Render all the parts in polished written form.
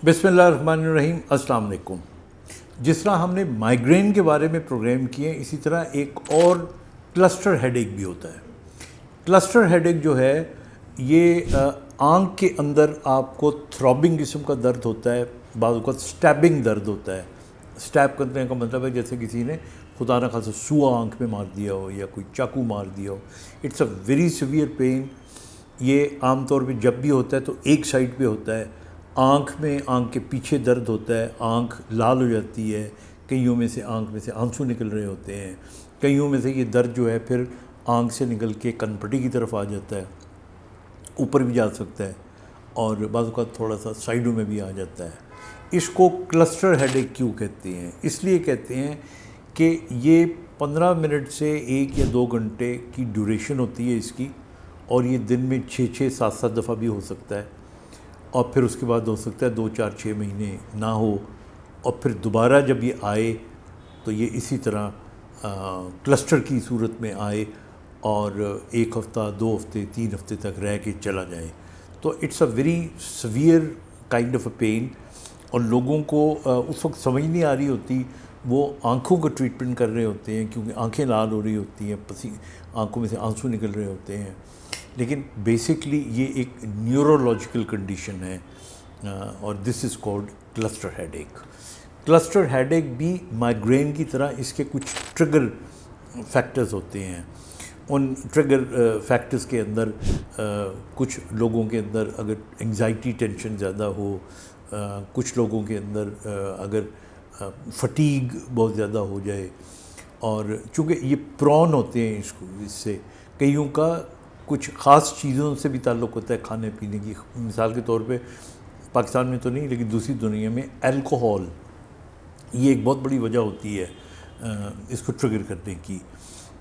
بسم اللہ الرحمن الرحیم. السلام علیکم. جس طرح ہم نے مائیگرین کے بارے میں پروگرام کیے ہیں، اسی طرح ایک اور کلسٹر ہیڈ ایک بھی ہوتا ہے. کلسٹر ہیڈ ایک جو ہے یہ آنکھ کے اندر آپ کو تھرابنگ قسم کا درد ہوتا ہے، بعض اوقات سٹیبنگ درد ہوتا ہے. سٹیب کرنے کا مطلب ہے جیسے کسی نے خدا نہ خاصا سوا آنکھ میں مار دیا ہو یا کوئی چاقو مار دیا ہو. It's a very severe pain. یہ عام طور پہ جب بھی ہوتا ہے تو ایک سائڈ پہ ہوتا ہے. آنکھ کے پیچھے درد ہوتا ہے، آنکھ لال ہو جاتی ہے، کئیوں میں سے آنکھ میں سے آنسو نکل رہے ہوتے ہیں، کئیوں میں سے یہ درد جو ہے پھر آنکھ سے نکل کے کن پٹی کی طرف آ جاتا ہے، اوپر بھی جا سکتا ہے اور بعض اوقات تھوڑا سا سائڈوں میں بھی آ جاتا ہے. اس کو کلسٹر ہیڈ ایک کیوں کہتے ہیں؟ اس لیے کہتے ہیں کہ یہ 15 منٹ سے 1 یا 2 گھنٹے کی ڈیوریشن ہوتی ہے اس کی، اور یہ دن میں 6 7 دفعہ بھی ہو سکتا ہے، اور پھر اس کے بعد ہو سکتا ہے 2 4 6 مہینے نہ ہو، اور پھر دوبارہ جب یہ آئے تو یہ اسی طرح کلسٹر کی صورت میں آئے اور 1 ہفتہ 2 ہفتے 3 ہفتے تک رہ کے چلا جائے. تو it's a very severe kind of a pain, اور لوگوں کو اس وقت سمجھ نہیں آ رہی ہوتی. وہ آنکھوں کا ٹریٹمنٹ کر رہے ہوتے ہیں کیونکہ آنکھیں لال ہو رہی ہوتی ہیں، آنکھوں میں سے آنسو نکل رہے ہوتے ہیں، لیکن بیسکلی یہ ایک نیورولوجیکل کنڈیشن ہے، اور دس از کالڈ کلسٹر ہیڈ ایک. کلسٹر ہیڈ ایک بھی مائیگرین کی طرح اس کے کچھ ٹریگر فیکٹرز ہوتے ہیں. ان ٹریگر فیکٹرز کے اندر کچھ لوگوں کے اندر اگر انگزائٹی ٹینشن زیادہ ہو، کچھ لوگوں کے اندر اگر فٹیگ بہت زیادہ ہو جائے، اور چونکہ یہ پرون ہوتے ہیں اس سے کئیوں کا کچھ خاص چیزوں سے بھی تعلق ہوتا ہے کھانے پینے کی. مثال کے طور پہ پاکستان میں تو نہیں لیکن دوسری دنیا میں الکوہول یہ ایک بہت بڑی وجہ ہوتی ہے اس کو ٹریگر کرنے کی.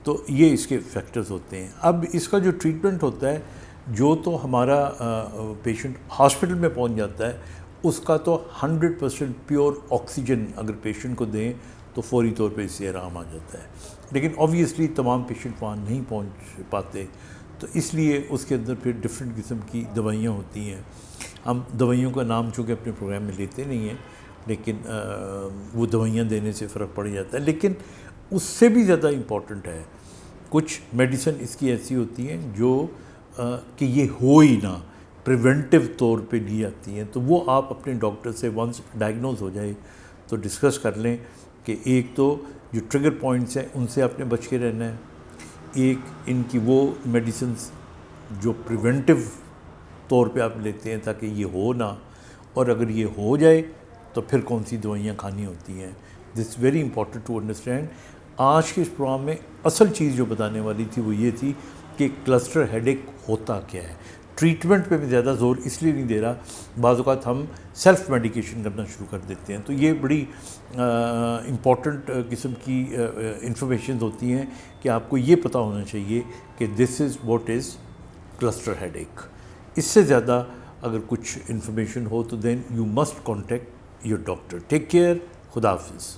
تو یہ اس کے فیکٹرز ہوتے ہیں. اب اس کا جو ٹریٹمنٹ ہوتا ہے، جو تو ہمارا پیشنٹ ہاسپٹل میں پہنچ جاتا ہے اس کا تو 100% پیور آکسیجن اگر پیشنٹ کو دیں تو فوری طور پہ اس سے آرام آ جاتا ہے. لیکن آبویسلی تمام پیشنٹ وہاں نہیں پہنچ پاتے، تو اس لیے اس کے اندر پھر ڈفرینٹ قسم کی دوائیاں ہوتی ہیں. ہم دوائیوں کا نام چونکہ اپنے پروگرام میں لیتے نہیں ہیں، لیکن وہ دوائیاں دینے سے فرق پڑ جاتا ہے. لیکن اس سے بھی زیادہ امپورٹنٹ ہے، کچھ میڈیسن اس کی ایسی ہوتی ہیں جو کہ یہ ہو ہی نہ، پریونٹیو طور پہ لی جاتی ہیں. تو وہ آپ اپنے ڈاکٹر سے ونس ڈائگنوز ہو جائے تو ڈسکس کر لیں کہ ایک تو جو ٹریگر پوائنٹس ہیں ان سے آپ نے بچ کے رہنا ہے، ایک ان کی وہ میڈیسنز جو پریونٹیو طور پہ آپ لیتے ہیں تاکہ یہ ہو نہ، اور اگر یہ ہو جائے تو پھر کون سی دوائیاں کھانی ہوتی ہیں. This very important to understand. آج کے اس پروگرام میں اصل چیز جو بتانے والی تھی وہ یہ تھی کہ کلسٹر ہیڈ ایک ہوتا کیا ہے. ٹریٹمنٹ پہ بھی زیادہ زور اس لیے نہیں دے رہا، بعض اوقات ہم سیلف میڈیکیشن کرنا شروع کر دیتے ہیں. تو یہ بڑی امپورٹنٹ قسم کی انفارمیشنز ہوتی ہیں کہ آپ کو یہ پتہ ہونا چاہیے کہ this is what is cluster head ایک. اس سے زیادہ اگر کچھ انفارمیشن ہو تو then you must contact your doctor. Take care. خدا حافظ.